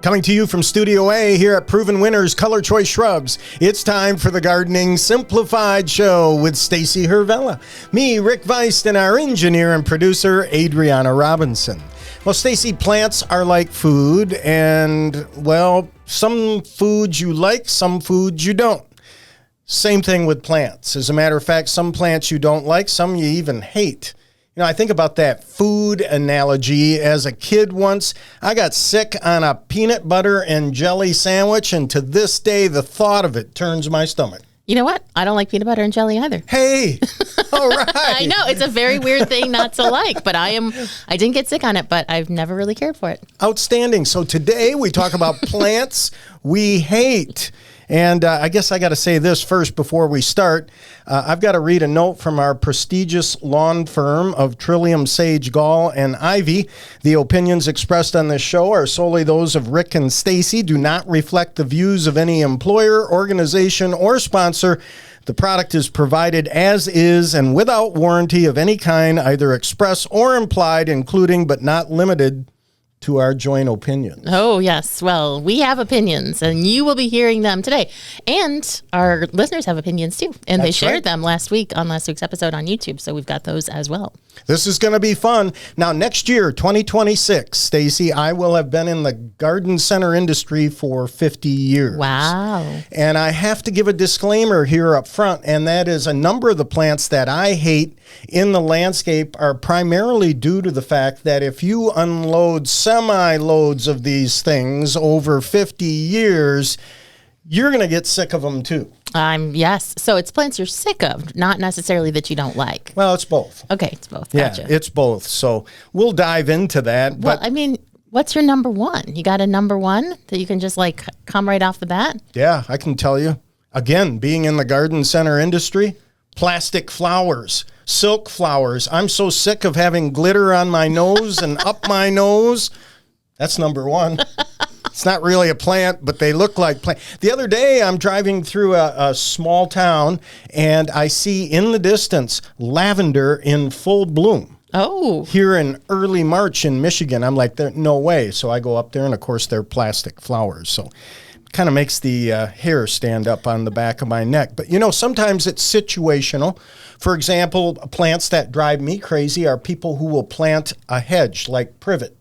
Coming to you from Studio A here at Proven Winners Color Choice Shrubs, it's time for the Gardening Simplified Show with Stacy Hervella, me, Rick Weist, and our engineer and producer, Adriana Robinson. Well, Stacy, plants are like food, and, well, some foods you like, some foods you don't. Same thing with plants. As a matter of fact, some plants you don't like, some you even hate. You know, I think about that food analogy. As a kid once, I got sick on a peanut butter and jelly sandwich, and to this day, the thought of it turns my stomach. You know what? I don't like peanut butter and jelly either. Hey, all right. I know, it's a very weird thing not to like, but I didn't get sick on it, but I've never really cared for it. Outstanding. So today we talk about plants we hate. And I guess I got to say this first before we start. I've got to read a note from our prestigious lawn firm of Trillium Sage Gall and Ivy. The opinions expressed on this show are solely those of Rick and Stacy, do not reflect the views of any employer, organization, or sponsor. The product is provided as is and without warranty of any kind, either express or implied, including but not limited to our joint opinions. Oh, yes. Well, we have opinions, and you will be hearing them today. And our listeners have opinions, too. And they shared them last week on last week's episode on YouTube, so we've got those as well. This is going to be fun. Now, next year, 2026, Stacy, I will have been in the garden center industry for 50 years. Wow. And I have to give a disclaimer here up front, and that is a number of the plants that I hate in the landscape are primarily due to the fact that if you unload semi-loads of these things over 50 years, you're going to get sick of them too. Yes. So it's plants you're sick of, not necessarily that you don't like. Well, it's both. Okay, it's both. Yeah, Gotcha. it's both. So we'll dive into that. Well, I mean, what's your number one? You got a number one that you can just like come right off the bat? Yeah, I can tell you. Again, being in the garden center industry, plastic flowers, silk flowers. I'm so sick of having glitter on my nose and up my nose. That's number one. It's not really a plant, but they look like plant. The other day, I'm driving through a small town, and I see in the distance lavender in full bloom. Oh. Here in early March in Michigan. I'm like, no way. So I go up there, and of course, they're plastic flowers. So it kind of makes the hair stand up on the back of my neck. But, you know, sometimes it's situational. For example, plants that drive me crazy are people who will plant a hedge like privet.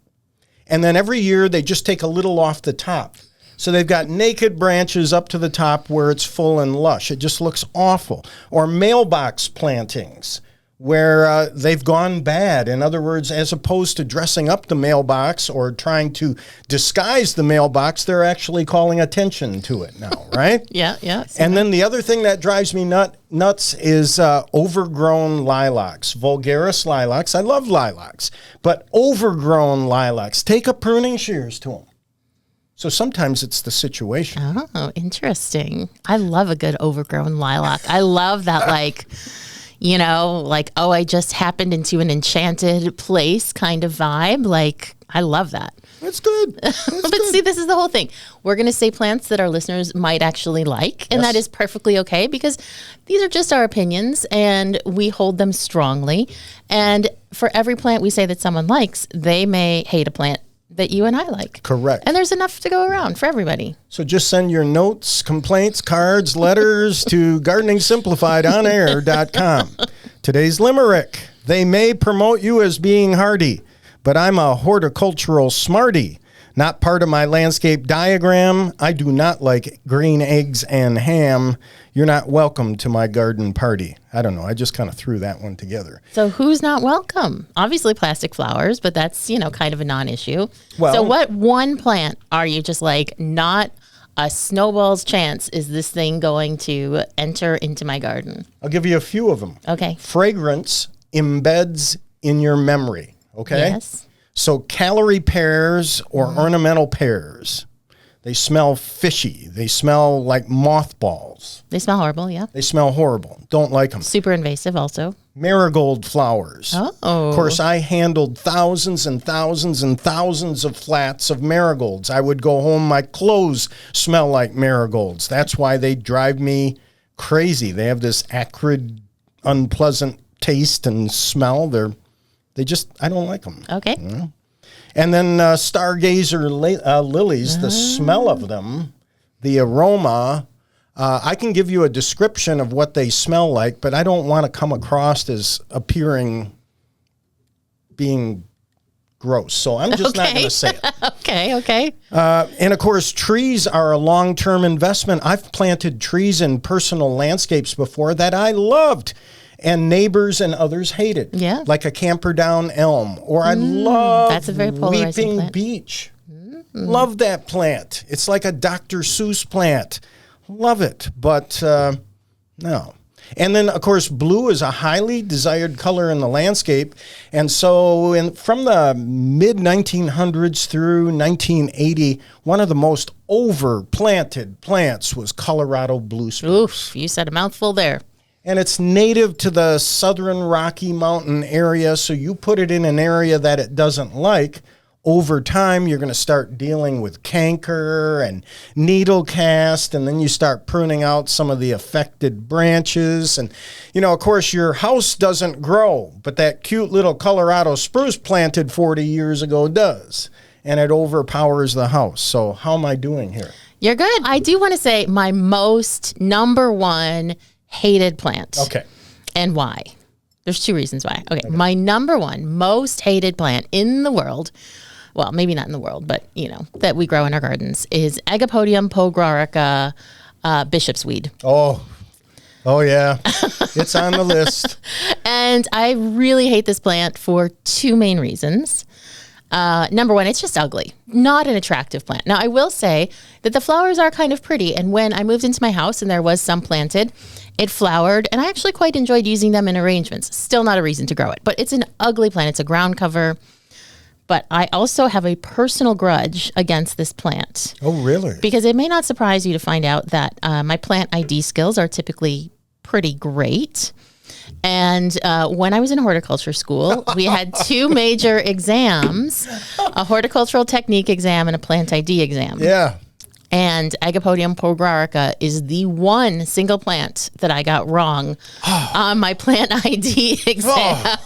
And then every year they just take a little off the top. So they've got naked branches up to the top where it's full and lush. It just looks awful. Or mailbox plantings where they've gone bad. In other words, as opposed to dressing up the mailbox or trying to disguise the mailbox, they're actually calling attention to it now, right? Yeah. And then the other thing that drives me nuts is overgrown lilacs, vulgaris lilacs. I love lilacs, but overgrown lilacs. Take a pruning shears to them. So sometimes it's the situation. Oh, interesting. I love a good overgrown lilac. I love that, like, you know, like, oh, I just happened into an enchanted place kind of vibe. Like, I love that. That's good. See, this is the whole thing. We're going to say plants that our listeners might actually like, and that is perfectly okay because these are just our opinions and we hold them strongly. And for every plant we say that someone likes, they may hate a plant that you and I like. Correct. And there's enough to go around for everybody. So just send your notes, complaints, cards, letters to gardeningsimplifiedonair.com. Today's limerick. They may promote you as being hardy, but I'm a horticultural smarty. Not part of my landscape diagram. I do not like green eggs and ham. You're not welcome to my garden party. I don't know. I just kind of threw that one together. So who's not welcome? Obviously plastic flowers, but that's, you know, kind of a non-issue. Well, so what one plant are you just like, not a snowball's chance is this thing going to enter into my garden? I'll give you a few of them. Okay. Fragrance embeds in your memory. Okay? Yes. So calorie pears or ornamental pears, they smell fishy. They smell like mothballs. They smell horrible, yeah. They smell horrible. Don't like them. Super invasive also. Marigold flowers. Oh. Of course, I handled thousands and thousands and thousands of flats of marigolds. I would go home, my clothes smell like marigolds. That's why they drive me crazy. They have this acrid, unpleasant taste and smell. I don't like them. Okay. And then stargazer lilies, the smell of them, the aroma. I can give you a description of what they smell like, but I don't want to come across as being gross. So I'm just not going to say it. Okay. And of course, trees are a long-term investment. I've planted trees in personal landscapes before that I loved, and neighbors and others hated. Yeah. Like a camperdown elm. Or I love that's a very polarizing weeping plant. beech. Love that plant. It's like a Dr. Seuss plant. Love it. But no. And then, of course, blue is a highly desired color in the landscape. And so from the mid-1900s through 1980, one of the most overplanted plants was Colorado blue spruce. Oof, you said a mouthful there. And it's native to the southern Rocky Mountain area, so you put it in an area that it doesn't like. Over time, you're going to start dealing with canker and needle cast, and then you start pruning out some of the affected branches. And, of course, your house doesn't grow, but that cute little Colorado spruce planted 40 years ago does, and it overpowers the house. So how am I doing here? You're good. I do want to say my most number one hated plant. Okay. And why? There's two reasons why. Okay. My number one most hated plant in the world, well, maybe not in the world, but, that we grow in our gardens, is Agapodium pulgarica bishop's weed. Oh, yeah. It's on the list. And I really hate this plant for two main reasons. Number one, it's just ugly, not an attractive plant. Now, I will say that the flowers are kind of pretty. And when I moved into my house and there was some planted, it flowered. And I actually quite enjoyed using them in arrangements. Still not a reason to grow it, but it's an ugly plant. It's a ground cover. But I also have a personal grudge against this plant. Oh, really? Because it may not surprise you to find out that my plant ID skills are typically pretty great. And when I was in horticulture school, we had two major exams, a horticultural technique exam and a plant ID exam. Yeah. And Agapodium pulgarica is the one single plant that I got wrong on my plant ID exam.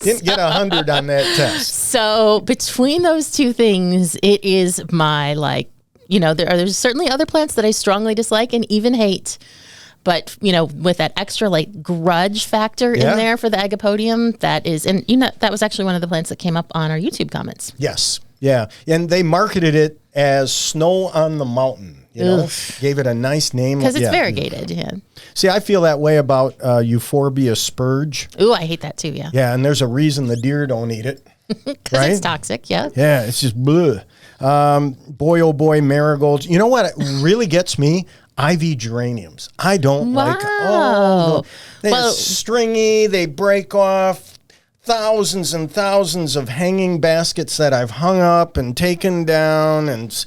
Didn't get 100 on that test. So between those two things, it is my, there's certainly other plants that I strongly dislike and even hate. But, with that extra grudge factor in there for the Agapodium, that is, and that was actually one of the plants that came up on our YouTube comments. Yes. Yeah. And they marketed it as Snow on the Mountain. Gave it a nice name. Because it's variegated, yeah. See, I feel that way about Euphorbia spurge. Ooh, I hate that too, yeah. Yeah, and there's a reason the deer don't eat it. Because it's toxic, yeah. Yeah, it's just bleh. Boy, oh boy, marigolds. You know what really gets me? Ivy geraniums. I don't like. Oh, they're stringy. They break off. Thousands and thousands of hanging baskets that I've hung up and taken down, and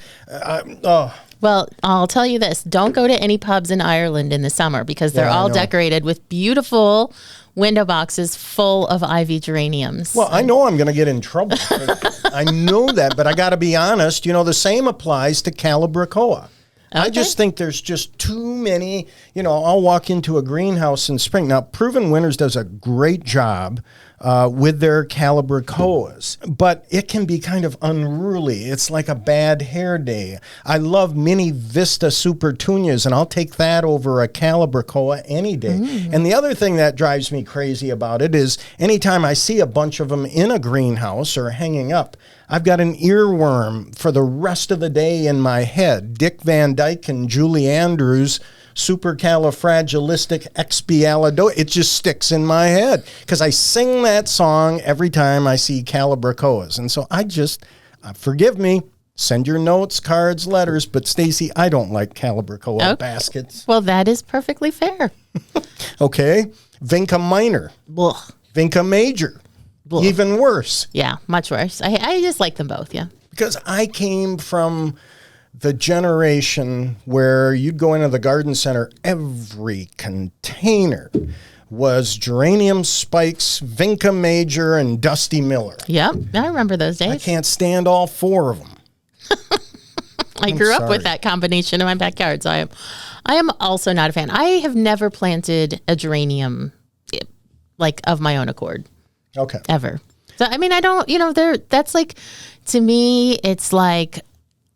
Well, I'll tell you this. Don't go to any pubs in Ireland in the summer because they're all decorated with beautiful window boxes full of ivy geraniums. Well, I know I'm going to get in trouble. I know that, but I got to be honest. The same applies to Calibrachoa. Okay. I just think there's just too many. I'll walk into a greenhouse in spring. Now, Proven Winners does a great job with their Calibrachoas, but it can be kind of unruly. It's like a bad hair day. I love Mini Vista Supertunias, and I'll take that over a Calibrachoa any day. And the other thing that drives me crazy about it is anytime I see a bunch of them in a greenhouse or hanging up, I've got an earworm for the rest of the day in my head. Dick Van Dyke and Julie Andrews, supercalifragilisticexpialidocious. It just sticks in my head because I sing that song every time I see Calibrachoas. And so forgive me, send your notes, cards, letters, but Stacy, I don't like Calibrachoa baskets. Well, that is perfectly fair. Okay. Vinca minor. Ugh. Vinca major. Ugh. Even worse. Yeah, much worse. I just like them both, yeah. Because I came from the generation where you'd go into the garden center, every container was geranium spikes, Vinca major, and Dusty Miller. Yep, I remember those days. I can't stand all four of them. I grew up with that combination in my backyard, so I am also not a fan. I have never planted a geranium of my own accord. Okay. Ever. So, I mean, I don't, that's like, to me, it's like,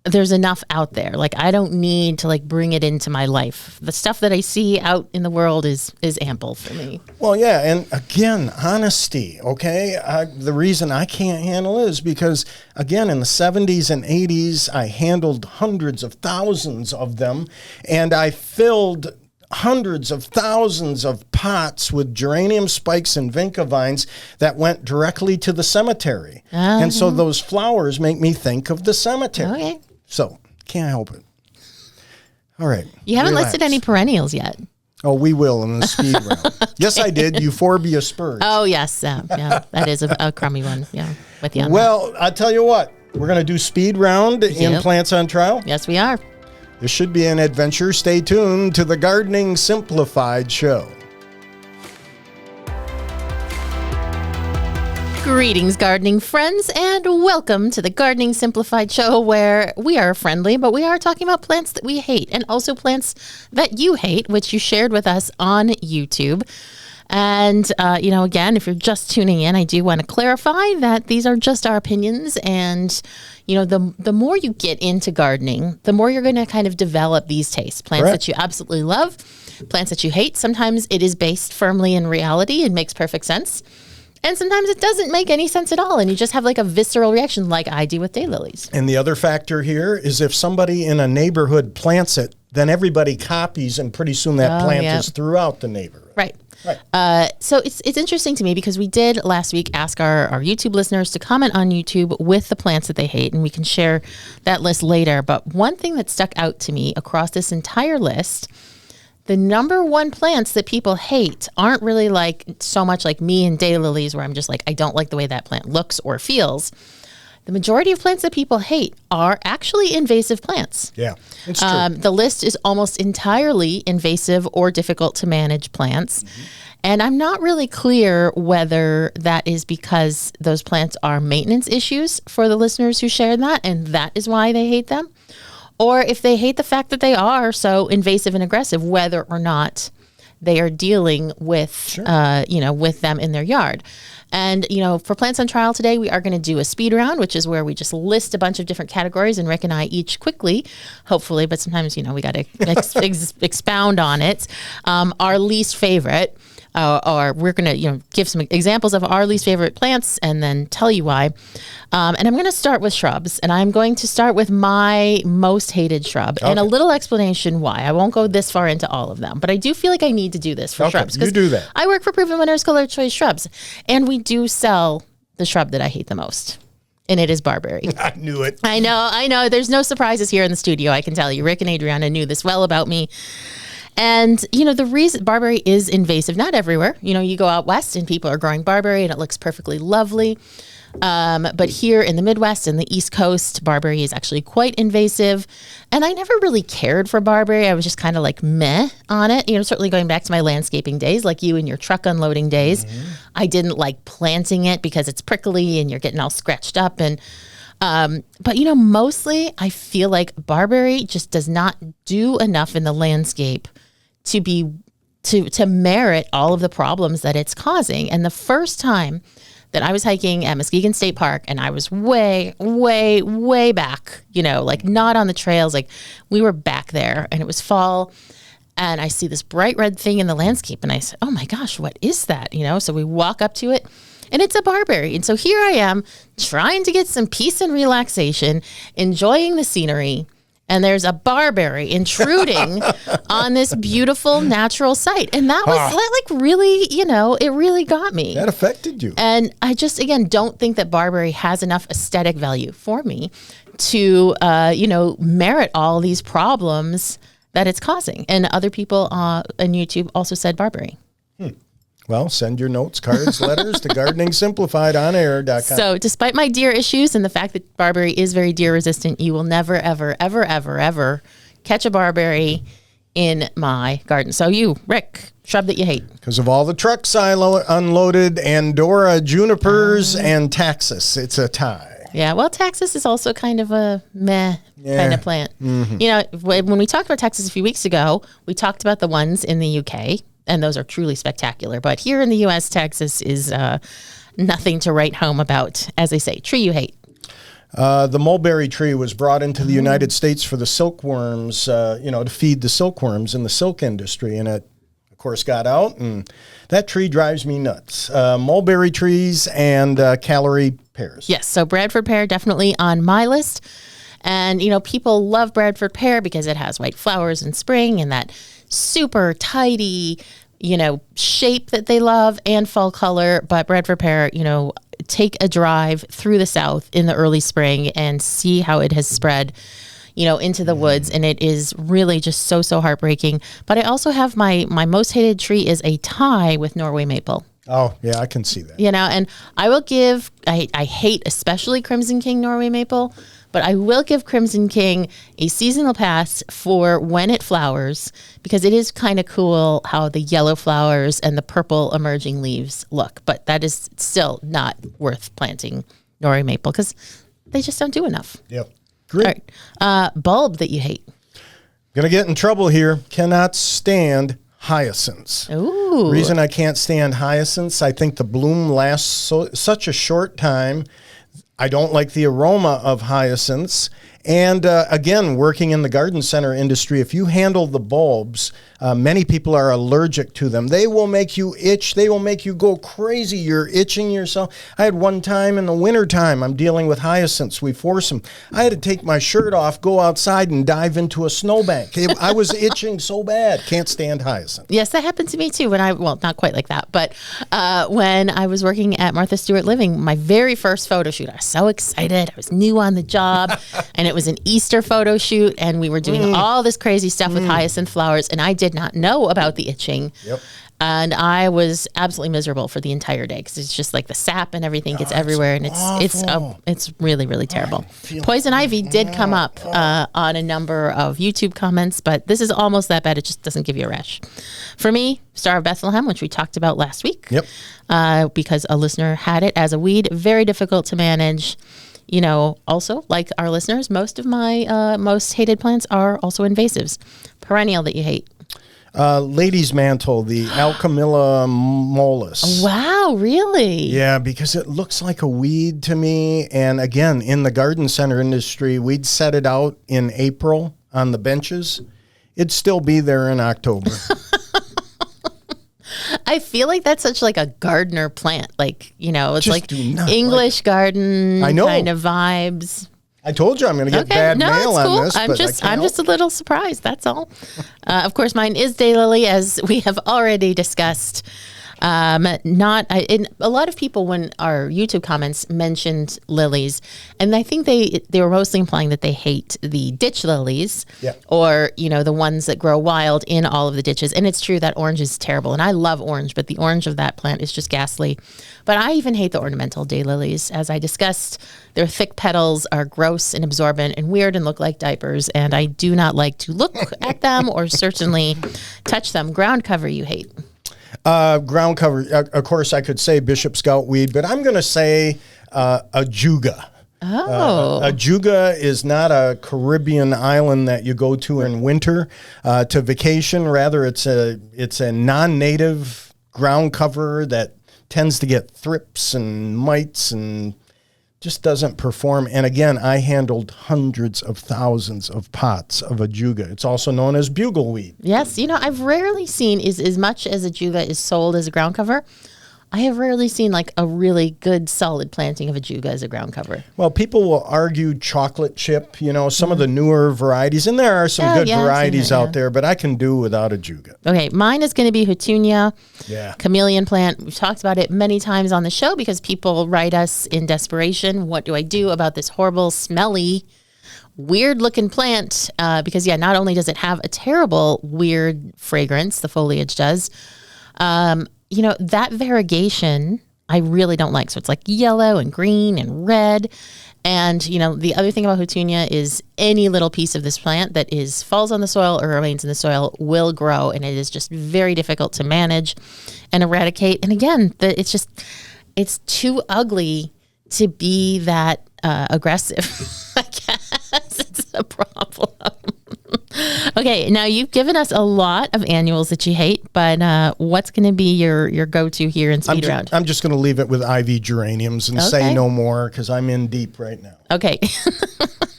there's enough out there. Like, I don't need to bring it into my life. The stuff that I see out in the world is ample for me. Well, yeah. And again, honesty. Okay. The reason I can't handle it is because, again, in the 70s and 80s, I handled hundreds of thousands of them, and I filled hundreds of thousands of pots with geranium spikes and vinca vines that went directly to the cemetery. And so those flowers make me think of the cemetery. Okay. So, can't help it. All right. You haven't listed any perennials yet. Oh, we will in the speed round. Yes, I did. Euphorbia spurge. Oh, yes. Yeah, that is a crummy one. Yeah, with you on Well, I'll tell you what. We're going to do speed round in Plants on Trial. Yes, we are. This should be an adventure. Stay tuned to the Gardening Simplified show. Greetings, gardening friends, and welcome to the Gardening Simplified show, where we are friendly, but we are talking about plants that we hate and also plants that you hate, which you shared with us on YouTube. And, again, if you're just tuning in, I do want to clarify that these are just our opinions. And, the more you get into gardening, the more you're going to kind of develop these tastes. Plants that you absolutely love, plants that you hate. Sometimes it is based firmly in reality and makes perfect sense. And sometimes it doesn't make any sense at all. And you just have a visceral reaction like I do with daylilies. And the other factor here is if somebody in a neighborhood plants it, then everybody copies, and pretty soon that plant is throughout the neighborhood. Right. So it's interesting to me because we did last week ask our YouTube listeners to comment on YouTube with the plants that they hate, and we can share that list later. But one thing that stuck out to me across this entire list, the number one plants that people hate aren't really so much like me and daylilies, where I'm just I don't like the way that plant looks or feels. The majority of plants that people hate are actually invasive plants. Yeah, it's true. The list is almost entirely invasive or difficult to manage plants. Mm-hmm. And I'm not really clear whether that is because those plants are maintenance issues for the listeners who shared that, and that is why they hate them, or if they hate the fact that they are so invasive and aggressive, whether or not they are dealing with, with them in their yard. And, for Plants on Trial today, we are going to do a speed round, which is where we just list a bunch of different categories, and Rick and I each quickly, hopefully, but sometimes, we got to expound on it. Our least favorite, or we're going to, give some examples of our least favorite plants and then tell you why. And I'm going to start with shrubs, and I'm going to start with my most hated shrub and a little explanation why. I won't go this far into all of them, but I do feel like I need to do this for shrubs. You do that. I work for Proven Winners Color Choice Shrubs, and we do sell the shrub that I hate the most. And it is barberry. I knew it. I know. There's no surprises here in the studio, I can tell you. Rick and Adriana knew this well about me. And, the reason barberry is invasive, not everywhere. You go out west and people are growing barberry and it looks perfectly lovely. But here in the Midwest and the East Coast, barberry is actually quite invasive. And I never really cared for barberry. I was just kind of meh on it. Certainly going back to my landscaping days, like you and your truck unloading days. Mm-hmm. I didn't like planting it because it's prickly and you're getting all scratched up. And but mostly I feel like barberry just does not do enough in the landscape to merit all of the problems that it's causing. And the first time that I was hiking at Muskegon State Park, and I was way, way, way back, not on the trails, we were back there, and it was fall, and I see this bright red thing in the landscape, and I said, oh my gosh, what is that? So we walk up to it, and it's a barberry. And so here I am trying to get some peace and relaxation, enjoying the scenery, and there's a barberry intruding on this beautiful natural site. And that was really, it really got me. That affected you. And I just, again, don't think that barberry has enough aesthetic value for me to, merit all these problems that it's causing. And other people on YouTube also said barberry. Well, send your notes, cards, letters to gardeningsimplifiedonair.com. So despite my deer issues and the fact that barberry is very deer resistant, you will never, ever, ever, ever, ever catch a barberry in my garden. So you, Rick, shrub that you hate. Because of all the trucks I unloaded, Andorra, junipers, and taxus. It's a tie. Yeah, well, taxus is also kind of a meh kind of plant. Mm-hmm. When we talked about taxus a few weeks ago, we talked about the ones in the UK. and those are truly spectacular. But here in the U.S., Texas is nothing to write home about. As I say, tree you hate. The mulberry tree was brought into the United States for the silkworms, to feed the silkworms in the silk industry. And it, of course, got out, and that tree drives me nuts. Mulberry trees and calorie pears. Yes, so Bradford pear definitely on my list. And, people love Bradford pear because it has white flowers in spring and that super tidy, shape that they love and fall color. But Bradford pear, take a drive through the South in the early spring and see how it has spread, into the woods. And it is really just so heartbreaking. But I also have my most hated tree is a tie with Norway maple. Oh, yeah, I can see that. And I will give, I hate especially Crimson King Norway maple, but I will give Crimson King a seasonal pass for when it flowers, because it is kind of cool how the yellow flowers and the purple emerging leaves look. But that is still not worth planting Norway maple because they just don't do enough. Yep. Great. All right. Bulb that you hate. Gonna get in trouble here. Cannot stand hyacinths. Ooh. Reason I can't stand hyacinths, I think the bloom lasts such a short time. I don't like the aroma of hyacinths. And again, working in the garden center industry, if you handle the bulbs, many people are allergic to them. They will make you itch. They will make you go crazy. You're itching yourself. I had one time in the wintertime, I'm dealing with hyacinths. We force them. I had to take my shirt off, go outside, and dive into a snowbank. I was itching so bad. Can't stand hyacinths. Yes, that happened to me too well, not quite like that, but when I was working at Martha Stewart Living, my very first photo shoot, I was so excited. I was new on the job, and it was an Easter photo shoot, and we were doing all this crazy stuff with hyacinth flowers, and I did not know about the itching. Yep. And I was absolutely miserable for the entire day because it's just like the sap and everything gets everywhere, and it's really, really terrible. Poison ivy did come up on a number of YouTube comments, but this is almost that bad. It just doesn't give you a rash. For me, Star of Bethlehem, which we talked about last week, because a listener had it as a weed, very difficult to manage. Also, like our listeners, most of my most hated plants are also invasives. Perennial that you hate. Lady's mantle, the Alchemilla mollis. Wow, really? Yeah, because it looks like a weed to me. And again, in the garden center industry, we'd set it out in April on the benches. It'd still be there in October. I feel like that's such like a gardener plant. Like, it's Just like English garden kind of vibes. I told you I'm going to get bad mail on this. I'm just a little surprised. That's all. Of course, mine is daylily, as we have already discussed. A lot of people, when our YouTube comments mentioned lilies, and I think they were mostly implying that they hate the ditch lilies, or the ones that grow wild in all of the ditches. And it's true that orange is terrible, and I love orange, but the orange of that plant is just ghastly. But I even hate the ornamental daylilies, as I discussed. Their thick petals are gross and absorbent and weird and look like diapers, and I do not like to look at them or certainly touch them. Ground cover you hate. Ground cover, of course, I could say Bishop Scout weed, but I'm going to say ajuga. Oh. Ajuga is not a Caribbean island that you go to in winter to vacation. Rather, it's a non-native ground cover that tends to get thrips and mites and just doesn't perform. And again, I handled hundreds of thousands of pots of ajuga. It's also known as bugleweed. Yes, I've rarely seen as much as ajuga is sold as a ground cover. I have rarely seen like a really good solid planting of ajuga as a ground cover. Well, people will argue chocolate chip, some of the newer varieties, and there are some good varieties out there, but I can do without ajuga. Okay, mine is going to be Petunia, chameleon plant. We've talked about it many times on the show because people write us in desperation. What do I do about this horrible, smelly, weird looking plant? Because not only does it have a terrible, weird fragrance, the foliage does, that variegation I really don't like. So it's like yellow and green and red. And, the other thing about Petunia is any little piece of this plant that falls on the soil or remains in the soil will grow. And it is just very difficult to manage and eradicate. And again, it's too ugly to be that aggressive. I guess it's a problem. Okay, now you've given us a lot of annuals that you hate, but what's going to be your go-to here in speed round? I'm just going to leave it with ivy geraniums and say no more because I'm in deep right now. Okay.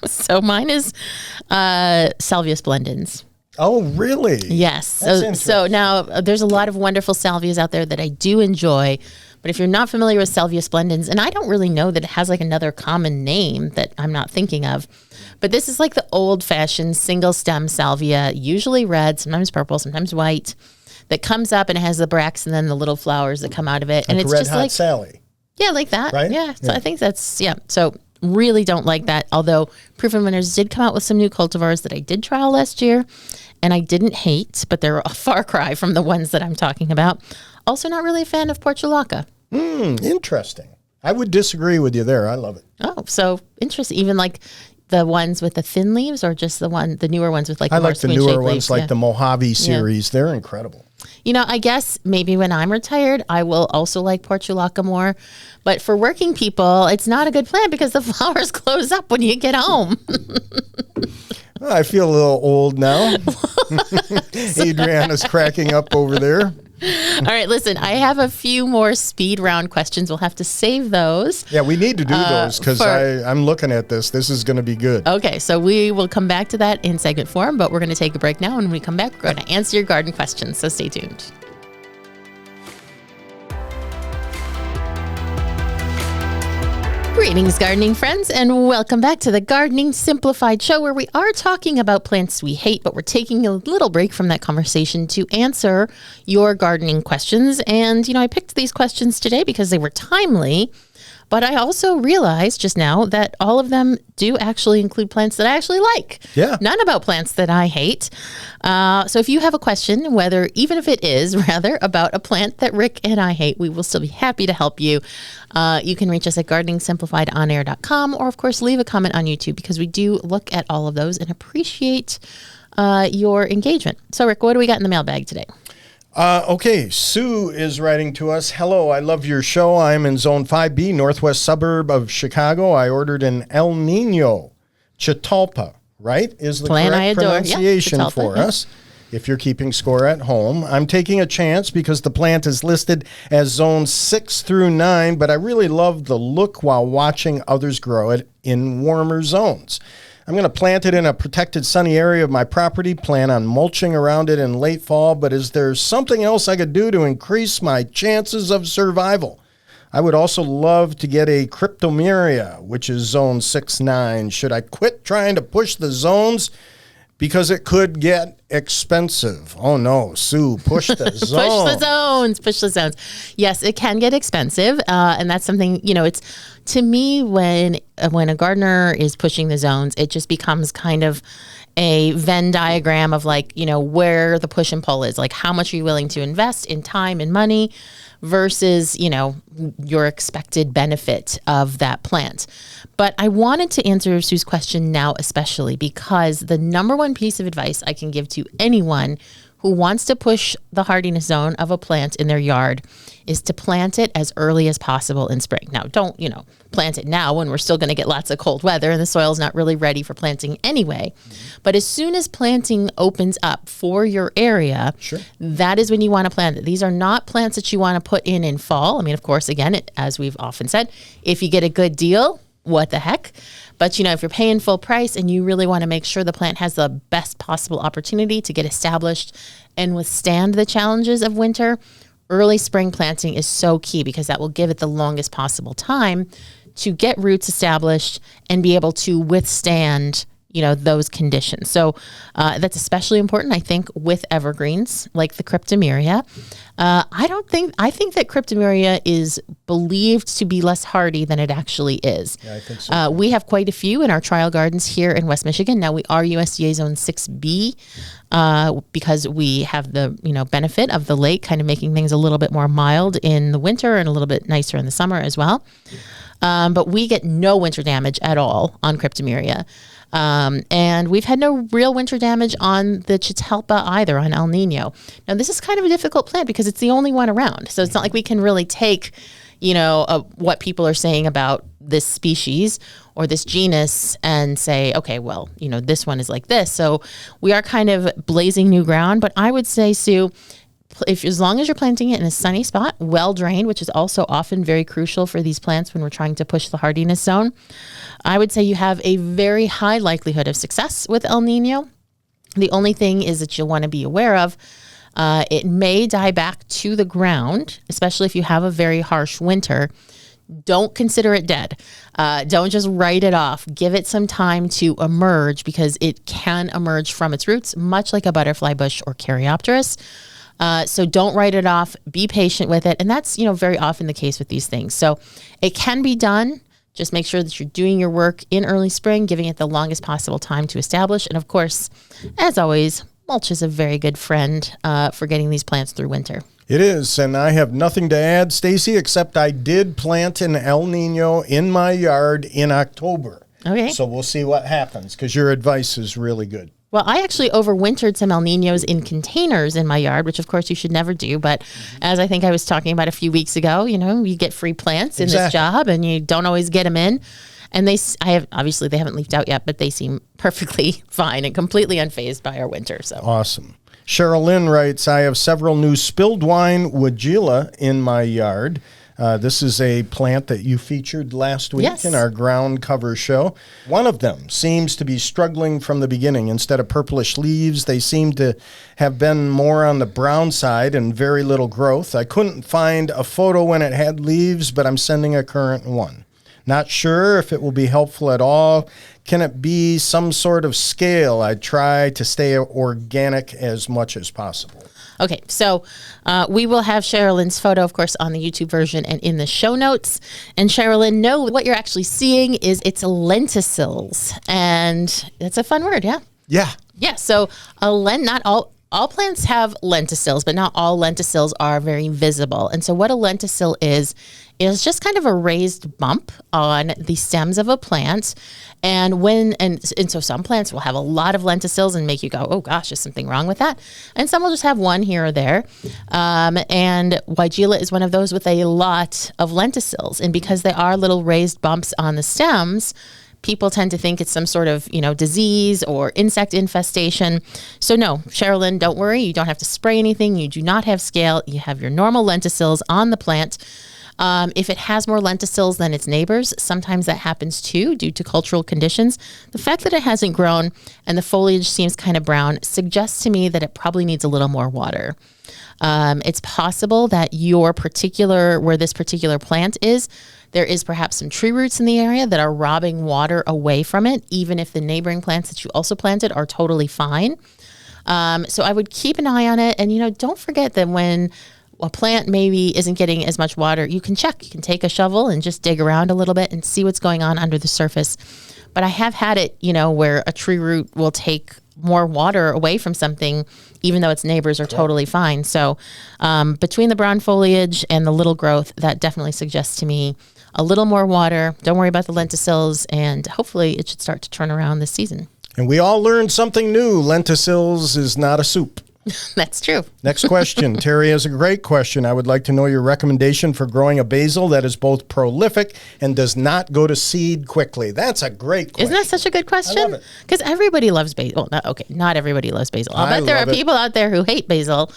So mine is salvia splendens. Oh, really? Yes. So now there's a lot of wonderful salvias out there that I do enjoy. But if you're not familiar with salvia splendens, and I don't really know that it has like another common name that I'm not thinking of, but this is like the old-fashioned single stem salvia, usually red, sometimes purple, sometimes white, that comes up and it has the bracts and then the little flowers that come out of it. Like and it's Red just Hot like Sally. Yeah, like that. Right? Yeah. So I think that's So really don't like that. Although Proof and Winners did come out with some new cultivars that I did trial last year and I didn't hate, but they're a far cry from the ones that I'm talking about. Also not really a fan of portulaca. Interesting. I would disagree with you there. I love it. Oh, so interesting. Even like the ones with the thin leaves or just the newer ones with like I more like the newer ones leaves? like the Mojave series. They're incredible. You know, I guess maybe when I'm retired, I will also like portulaca more. But for working people, it's not a good plan because the flowers close up when you get home. I feel a little old now. Adriana's cracking up over there. All right, listen, I have a few more speed round questions. We'll have to save those. Yeah, we need to do those because I'm looking at this. This is going to be good. Okay, so we will come back to that in segment form, but we're going to take a break now. And when we come back, we're going to answer your garden questions. So stay tuned. Greetings, gardening friends, and welcome back to the Gardening Simplified Show, where we are talking about plants we hate, but we're taking a little break from that conversation to answer your gardening questions. And, I picked these questions today because they were timely, but I also realized just now that all of them do actually include plants that I actually like. Yeah. None about plants that I hate. So if you have a question, even if it is about a plant that Rick and I hate, we will still be happy to help you. You can reach us at gardeningsimplifiedonair.com or, of course, leave a comment on YouTube because we do look at all of those and appreciate your engagement. So, Rick, what do we got in the mailbag today? Okay, Sue is writing to us. Hello, I love your show. I'm in Zone 5B, northwest suburb of Chicago. I ordered an El Nino Chitalpa, right? Is the Plant correct I adore. pronunciation Chitalpa, for us. If you're keeping score at home. I'm taking a chance because the plant is listed as zones 6 through 9, but I really love the look while watching others grow it in warmer zones. I'm going to plant it in a protected sunny area of my property, plan on mulching around it in late fall, but is there something else I could do to increase my chances of survival? I would also love to get a cryptomeria, which is zone 6-9. Should I quit trying to push the zones? Because it could get expensive. Oh no, Sue, push the zones. Push the zones. Yes, it can get expensive. And that's something, it's to me, when a gardener is pushing the zones, it just becomes kind of a Venn diagram of where the push and pull is. Like, how much are you willing to invest in time and money versus, your expected benefit of that plant. But I wanted to answer Sue's question now, especially because the number one piece of advice I can give to anyone who wants to push the hardiness zone of a plant in their yard is to plant it as early as possible in spring. Now, don't, plant it now when we're still going to get lots of cold weather and the soil's not really ready for planting anyway. But as soon as planting opens up for your area, that is when you want to plant it. These are not plants that you want to put in fall. I mean, of course, again, as we've often said, if you get a good deal, what the heck? But, if you're paying full price and you really want to make sure the plant has the best possible opportunity to get established and withstand the challenges of winter, early spring planting is so key because that will give it the longest possible time to get roots established and be able to withstand those conditions. So that's especially important, I think, with evergreens like the cryptomeria. I think that cryptomeria is believed to be less hardy than it actually is. Yeah, I think so. We have quite a few in our trial gardens here in West Michigan. Now we are USDA Zone 6B because we have the benefit of the lake kind of making things a little bit more mild in the winter and a little bit nicer in the summer as well. But we get no winter damage at all on cryptomeria. And we've had no real winter damage on the Chitalpa either, on El Nino. Now, this is kind of a difficult plant because it's the only one around. So it's not like we can really take, what people are saying about this species or this genus and say, okay, well, this one is like this. So we are kind of blazing new ground. But I would say, Sue, as long as you're planting it in a sunny spot, well drained, which is also often very crucial for these plants when we're trying to push the hardiness zone, I would say you have a very high likelihood of success with El Nino. The only thing is that you'll want to be aware of, it may die back to the ground, especially if you have a very harsh winter. Don't consider it dead. Don't just write it off. Give it some time to emerge, because it can emerge from its roots, much like a butterfly bush or Caryopteris. So don't write it off. Be patient with it. And that's, very often the case with these things. So it can be done. Just make sure that you're doing your work in early spring, giving it the longest possible time to establish. And of course, as always, mulch is a very good friend for getting these plants through winter. It is, and I have nothing to add, Stacy, except I did plant an El Nino in my yard in October. Okay. So we'll see what happens, because your advice is really good. Well, I actually overwintered some El Ninos in containers in my yard, which of course you should never do. But as I think I was talking about a few weeks ago, you get free plants in this job, and you don't always get them in. And obviously they haven't leafed out yet, but they seem perfectly fine and completely unfazed by our winter. So awesome. Cheryl Lynn writes, I have several new spilled wine Weigela in my yard. This is a plant that you featured last week in our ground cover show. One of them seems to be struggling from the beginning. Instead of purplish leaves, they seem to have been more on the brown side and very little growth. I couldn't find a photo when it had leaves, but I'm sending a current one. Not sure if it will be helpful at all. Can it be some sort of scale? I try to stay organic as much as possible. Okay, so we will have Sherilyn's photo, of course, on the YouTube version and in the show notes. And Sherilyn, no, what you're actually seeing is it's lenticels. And that's a fun word, yeah? Yeah. Yeah, so not all plants have lenticels, but not all lenticels are very visible. And so what a lenticel is just kind of a raised bump on the stems of a plant. And so some plants will have a lot of lenticels and make you go, oh gosh, is something wrong with that? And some will just have one here or there. And Weigela is one of those with a lot of lenticels. And because they are little raised bumps on the stems, people tend to think it's some sort of, disease or insect infestation. So no, Sherilyn, don't worry. You don't have to spray anything. You do not have scale. You have your normal lenticels on the plant. If it has more lenticels than its neighbors, sometimes that happens too due to cultural conditions. The fact that it hasn't grown and the foliage seems kind of brown suggests to me that it probably needs a little more water. It's possible that where this particular plant is, there is perhaps some tree roots in the area that are robbing water away from it, even if the neighboring plants that you also planted are totally fine. So I would keep an eye on it. And, don't forget that when a plant maybe isn't getting as much water, you can check. You can take a shovel and just dig around a little bit and see what's going on under the surface. But I have had it, where a tree root will take more water away from something, even though its neighbors are totally fine. So between the brown foliage and the little growth, that definitely suggests to me a little more water. Don't worry about the lenticels, and hopefully it should start to turn around this season. And we all learned something new. Lenticels is not a soup. That's true. Next question. Terry has a great question. I would like to know your recommendation for growing a basil that is both prolific and does not go to seed quickly. That's a great question. Isn't that such a good question? I love it. Because everybody loves basil. Well, not everybody loves basil. I'll bet there are people out there who hate basil.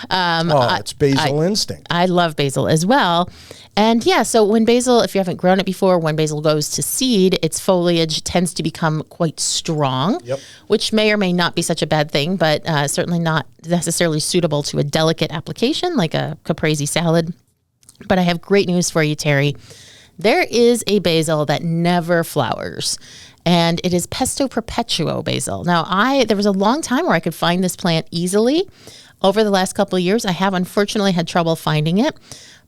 It's basil instinct. I love basil as well. And yeah, so when basil, if you haven't grown it before, when basil goes to seed, its foliage tends to become quite strong, which may or may not be such a bad thing, but certainly not necessarily suitable to a delicate application like a caprese salad. But I have great news for you, Terry. There is a basil that never flowers, and it is Pesto Perpetuo basil. Now, there was a long time where I could find this plant easily. Over the last couple of years, I have unfortunately had trouble finding it.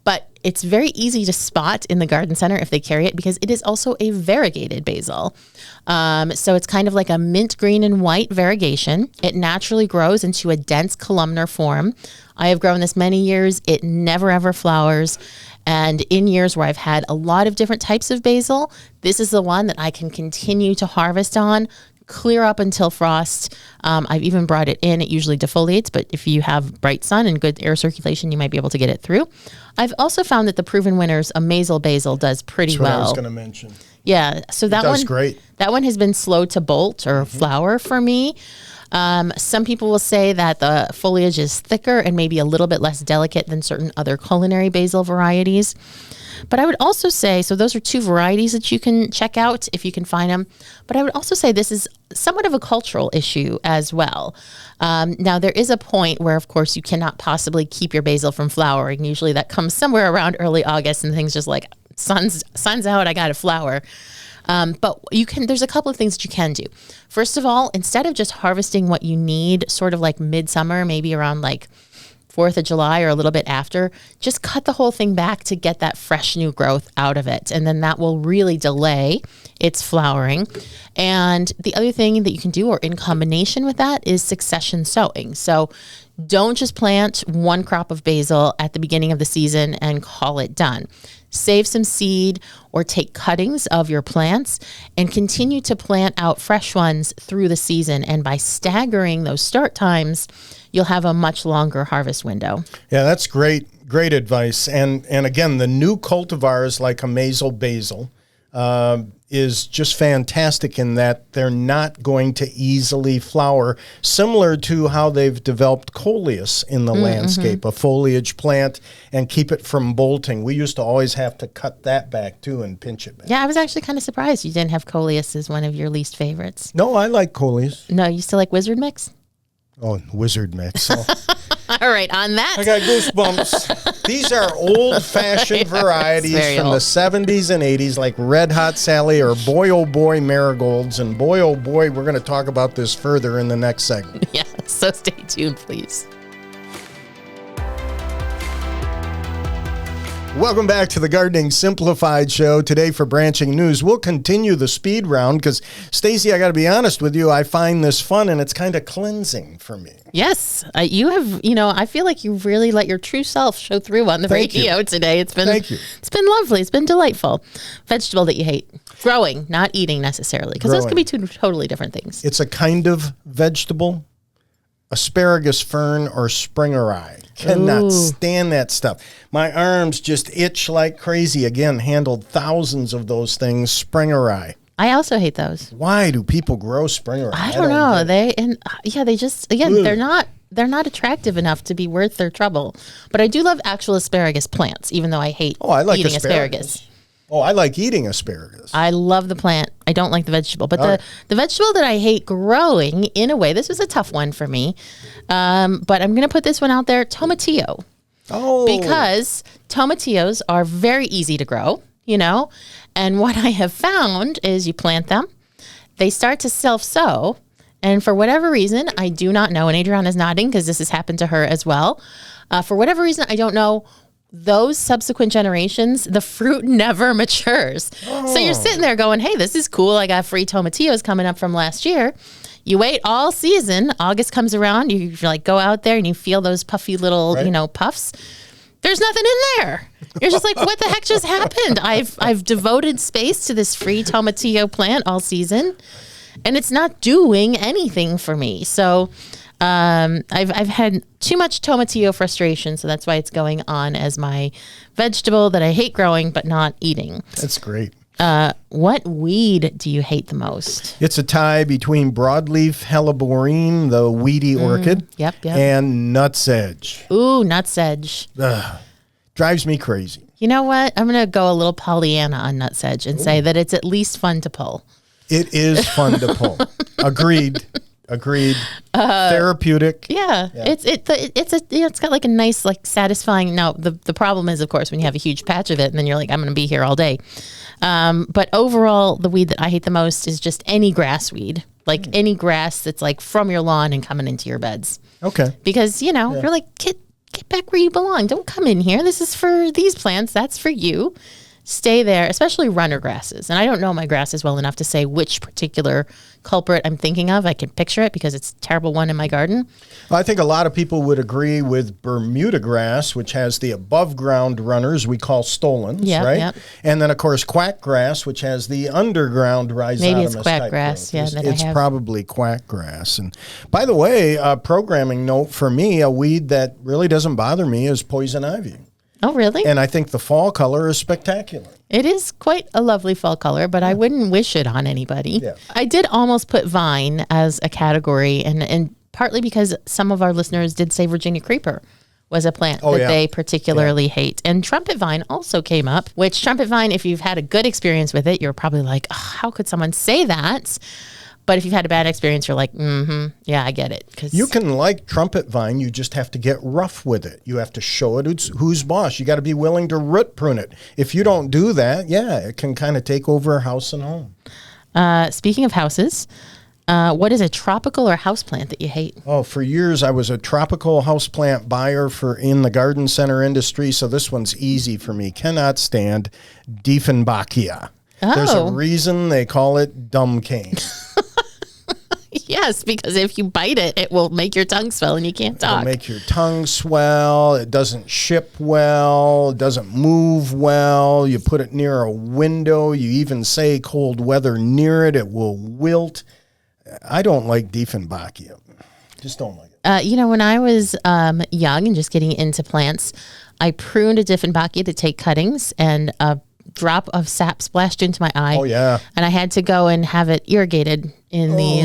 But it's very easy to spot in the garden center if they carry it, because it is also a variegated basil. So it's kind of like a mint green and white variegation. It naturally grows into a dense columnar form. I have grown this many years. It never ever flowers. And in years where I've had a lot of different types of basil, this is the one that I can continue to harvest on clear up until frost. I've even brought it in. It usually defoliates, but if you have bright sun and good air circulation, you might be able to get it through. I've also found that the Proven Winners Amazel Basil does pretty That's what well. I was going to mention. Yeah, so that does one great. That one has been slow to bolt or flower for me. Some people will say that the foliage is thicker and maybe a little bit less delicate than certain other culinary basil varieties. But I would also say, so those are two varieties that you can check out if you can find them. But I would also say this is somewhat of a cultural issue as well. Now, there is a point where, of course, you cannot possibly keep your basil from flowering. Usually that comes somewhere around early August and things just like, sun's out, I got to flower. But there's a couple of things that you can do. First of all, instead of just harvesting what you need sort of like midsummer, maybe around like 4th of July or a little bit after, just cut the whole thing back to get that fresh new growth out of it. And then that will really delay its flowering. And the other thing that you can do, or in combination with that, is succession sowing. So don't just plant one crop of basil at the beginning of the season and call it done. Save some seed or take cuttings of your plants and continue to plant out fresh ones through the season. And by staggering those start times, you'll have a much longer harvest window. Yeah, that's great. Great advice. And again, the new cultivars like Amazel Basil is just fantastic in that they're not going to easily flower, similar to how they've developed coleus in the landscape, a foliage plant, and keep it from bolting. We used to always have to cut that back too and pinch it back. Yeah, I was actually kind of surprised you didn't have coleus as one of your least favorites. No, I like coleus. No, you still like wizard mix? Oh, wizard mix. Oh. All right, on that. I got goosebumps. These are old-fashioned varieties from the 70s and 80s, like Red Hot Sally or Boy Oh Boy marigolds. And boy oh boy, we're going to talk about this further in the next segment. Yeah, so stay tuned, please. Welcome back to the Gardening Simplified show. Today for Branching News, we'll continue the speed round because, Stacy, I got to be honest with you, I find this fun and it's kind of cleansing for me. Yes, you have, I feel like you really let your true self show through on the radio today. It's been It's been lovely. It's been delightful. Vegetable that you hate. Growing, not eating necessarily, because those can be two totally different things. It's a kind of vegetable. Asparagus fern or springerei. Cannot stand that stuff. My arms just itch like crazy. Again, handled thousands of those things. Springerei. I also hate those. Why do people grow springerei? I don't know. They just, again, they're not attractive enough to be worth their trouble. But I do love actual asparagus plants, even though I hate eating asparagus. Oh, I like eating asparagus. I love the plant. I don't like the vegetable. But the vegetable that I hate growing, in a way, this was a tough one for me. But I'm going to put this one out there, tomatillo. Oh. Because tomatillos are very easy to grow, And what I have found is you plant them, they start to self-sow. And for whatever reason, I do not know, and Adriana's nodding because this has happened to her as well. For whatever reason, I don't know, those subsequent generations, the fruit never matures. So you're sitting there going, hey, this is cool. I got free tomatillos coming up from last year. You wait all season. August comes around. You like go out there and you feel those puffy little, puffs. There's nothing in there. You're just like, what the heck just happened? I've devoted space to this free tomatillo plant all season, and it's not doing anything for me. So I've had too much tomatillo frustration, so that's why it's going on as my vegetable that I hate growing but not eating. That's great. What weed do you hate the most? It's a tie between broadleaf helleborine, the weedy orchid, and nutsedge. Ooh, nutsedge. Drives me crazy. You know what? I'm going to go a little Pollyanna on nutsedge and say that it's at least fun to pull. It is fun to pull. Agreed. Therapeutic. Yeah. It's got like a nice, like satisfying. Now the problem is, of course, when you have a huge patch of it and then you're like, I'm going to be here all day. But overall, the weed that I hate the most is just any grass weed, like any grass that's like from your lawn and coming into your beds. Okay. Because you're like, get back where you belong. Don't come in here. This is for these plants. That's for you. stay there, especially runner grasses. And I don't know my grasses well enough to say which particular culprit I'm thinking of. I can picture it because it's a terrible one in my garden. I think a lot of people would agree with Bermuda grass, which has the above ground runners we call stolons, right? Yep. And then, of course, quack grass, which has the underground rhizomatous Maybe it's quack type grass, growth. yeah. It's probably quack grass. And by the way, a programming note for me, a weed that really doesn't bother me is poison ivy. Oh, really? And I think the fall color is spectacular. It is quite a lovely fall color, but I wouldn't wish it on anybody. Yeah. I did almost put vine as a category, and partly because some of our listeners did say Virginia creeper was a plant that they particularly hate. And trumpet vine also came up, which trumpet vine, if you've had a good experience with it, you're probably like, oh, how could someone say that? But if you've had a bad experience, you're like, yeah, I get it. 'Cause you can like trumpet vine, you just have to get rough with it. You have to show it who's boss. You got to be willing to root prune it. If you don't do that, it can kind of take over a house and home. Speaking of houses, what is a tropical or house plant that you hate? Oh, for years I was a tropical houseplant buyer in the garden center industry, so this one's easy for me. Cannot stand Dieffenbachia. There's a reason they call it dumb cane. Yes, because if you bite it, it will make your tongue swell and you can't talk. It'll make your tongue swell. It doesn't ship well. It doesn't move well. You put it near a window. You even say cold weather near it, it will wilt. I don't like Dieffenbachia. Just don't like it. When I was young and just getting into plants, I pruned a Dieffenbachia to take cuttings, and a drop of sap splashed into my eye. Oh, yeah. And I had to go and have it irrigated in the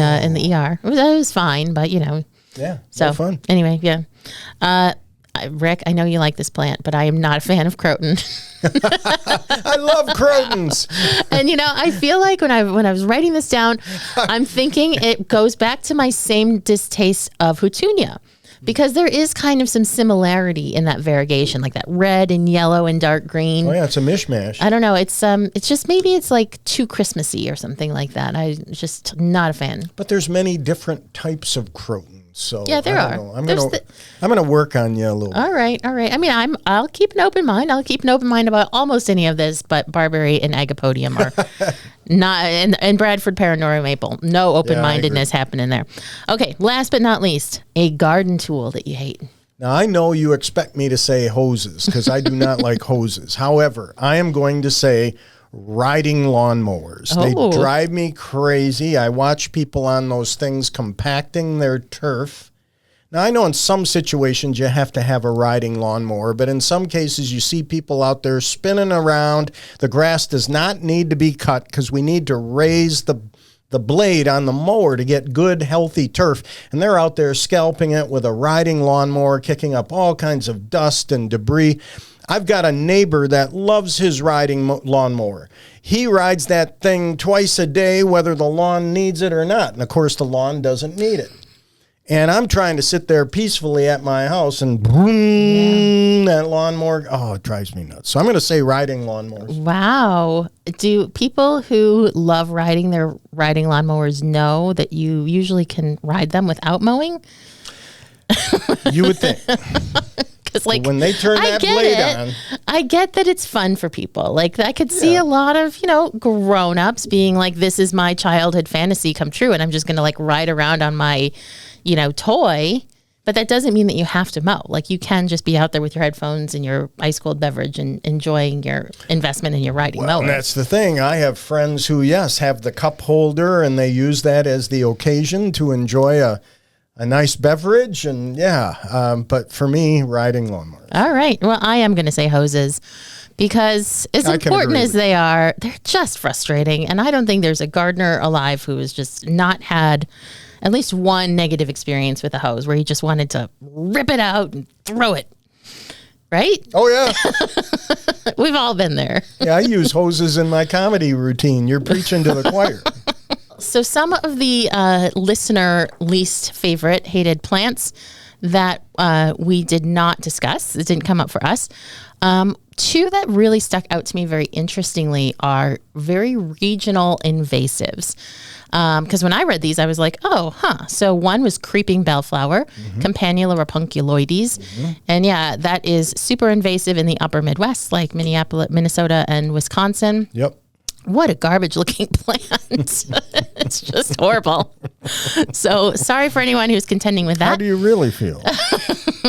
ER. It was fine, but Yeah, so no fun. Anyway, yeah. Rick, I know you like this plant, but I am not a fan of croton. I love crotons. And I feel like when I was writing this down, I'm thinking it goes back to my same distaste of Houtunia, because there is kind of some similarity in that variegation, like that red and yellow and dark green. Oh yeah, it's a mishmash. I don't know. It's just maybe it's like too Christmassy or something like that. I'm just not a fan. But there's many different types of crotons. So yeah, there are. I'm gonna work on you a little. All right. I mean, I'll keep an open mind. I'll keep an open mind about almost any of this, but barberry and agapodium are not, and Bradford Paranora maple. No open-mindedness happening there. Okay. Last but not least, a garden tool that you hate. Now I know you expect me to say hoses because I do not like hoses. However, I am going to say riding lawnmowers. They drive me crazy. I watch people on those things compacting their turf. Now, I know in some situations you have to have a riding lawnmower, but in some cases you see people out there spinning around. The grass does not need to be cut because we need to raise the blade on the mower to get good, healthy turf. And they're out there scalping it with a riding lawnmower, kicking up all kinds of dust and debris. I've got a neighbor that loves his riding lawnmower. He rides that thing twice a day, whether the lawn needs it or not. And, of course, the lawn doesn't need it. And I'm trying to sit there peacefully at my house and boom, that lawnmower. Oh, it drives me nuts. So I'm going to say riding lawnmowers. Wow. Do people who love riding their riding lawnmowers know that you usually can ride them without mowing? You would think. Because when they turn that blade on. I get that it's fun for people. Like I could see a lot of, grown-ups being like, this is my childhood fantasy come true, and I'm just going to like ride around on my, toy. But that doesn't mean that you have to mow. Like you can just be out there with your headphones and your ice cold beverage and enjoying your investment in your riding mower. And that's the thing. I have friends who, have the cup holder and they use that as the occasion to enjoy a nice beverage. And but for me, riding lawnmowers. All right. Well, I am going to say hoses because as important as they are, they're just frustrating. And I don't think there's a gardener alive who has just not had at least one negative experience with a hose where he just wanted to rip it out and throw it. Right? Oh, yeah. We've all been there. Yeah, I use hoses in my comedy routine. You're preaching to the choir. So some of the listener least favorite hated plants that we did not discuss, it didn't come up for us. two that really stuck out to me very interestingly are very regional invasives. Because when I read these, I was like, oh, So one was creeping bellflower, Campanula rapunculoides. And yeah, that is super invasive in the upper Midwest, like Minneapolis, Minnesota, and Wisconsin. Yep. What a garbage looking plant. It's just horrible. So sorry for anyone who's contending with that. How do you really feel?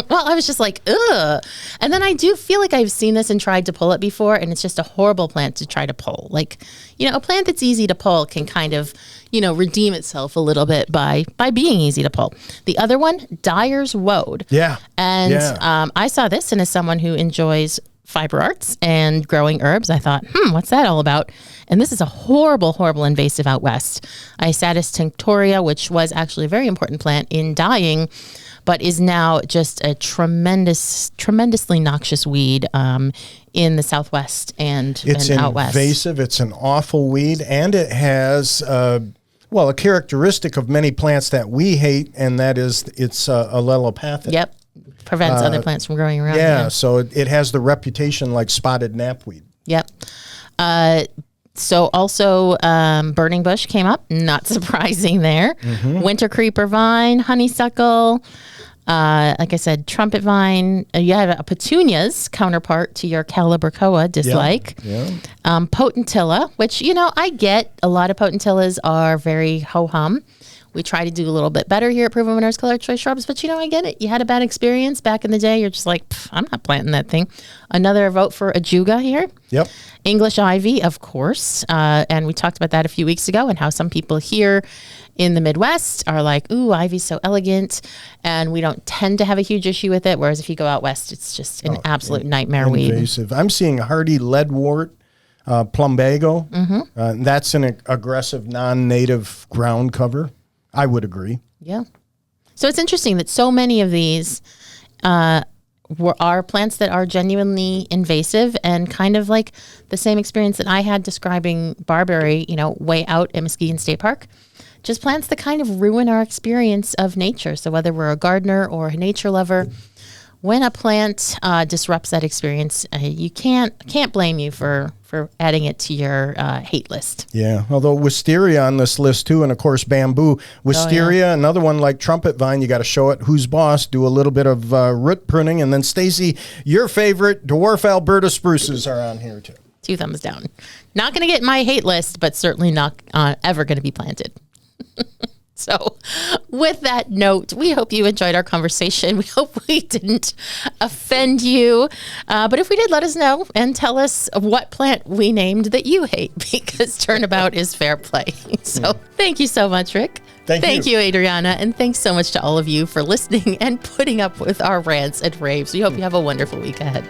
Well, I was just like, ugh. And then I do feel like I've seen this and tried to pull it before, and it's just a horrible plant to try to pull. Like, a plant that's easy to pull can kind of, redeem itself a little bit by being easy to pull. The other one, Dyer's Woad. Yeah. And I saw this, and as someone who enjoys fiber arts and growing herbs, I thought, what's that all about? And this is a horrible, horrible invasive out west. Isatis tinctoria, which was actually a very important plant in dyeing, but is now just a tremendously noxious weed in the Southwest and out west. It's invasive. It's an awful weed, and it has a characteristic of many plants that we hate, and that is it's allelopathic. Yep. Prevents other plants from growing around. Yeah, so it has the reputation like spotted knapweed. Yep. So also burning bush came up, not surprising there. Winter creeper vine, honeysuckle, like I said, trumpet vine. You have a petunia's counterpart to your calibrachoa dislike. Yeah. Potentilla, which, I get a lot of potentillas are very ho-hum. We try to do a little bit better here at Proven Winners Color Choice Shrubs, but I get it. You had a bad experience back in the day. You're just like, I'm not planting that thing. Another vote for ajuga here. Yep. English ivy, of course. And we talked about that a few weeks ago and how some people here in the Midwest are like, ooh, ivy's so elegant. And we don't tend to have a huge issue with it. Whereas if you go out west, it's just an absolute nightmare weed. Invasive. I'm seeing hardy leadwort, plumbago. That's an aggressive non-native ground cover. I would agree. Yeah. So it's interesting that so many of these are plants that are genuinely invasive, and kind of like the same experience that I had describing barberry, way out at Muskegon State Park. Just plants that kind of ruin our experience of nature. So whether we're a gardener or a nature lover, when a plant disrupts that experience, you can't blame you for adding it to your hate list. Yeah, although wisteria on this list too, and of course bamboo. Wisteria, another one like trumpet vine, you got to show it who's boss, do a little bit of root pruning, and then Stacy, your favorite dwarf Alberta spruces are on here too. 2 thumbs down. Not going to get my hate list, but certainly not ever going to be planted. So with that note, we hope you enjoyed our conversation. We hope we didn't offend you. But if we did, let us know and tell us what plant we named that you hate, because turnabout is fair play. So thank you so much, Rick. Thank you, Adriana. And thanks so much to all of you for listening and putting up with our rants and raves. We hope you have a wonderful week ahead.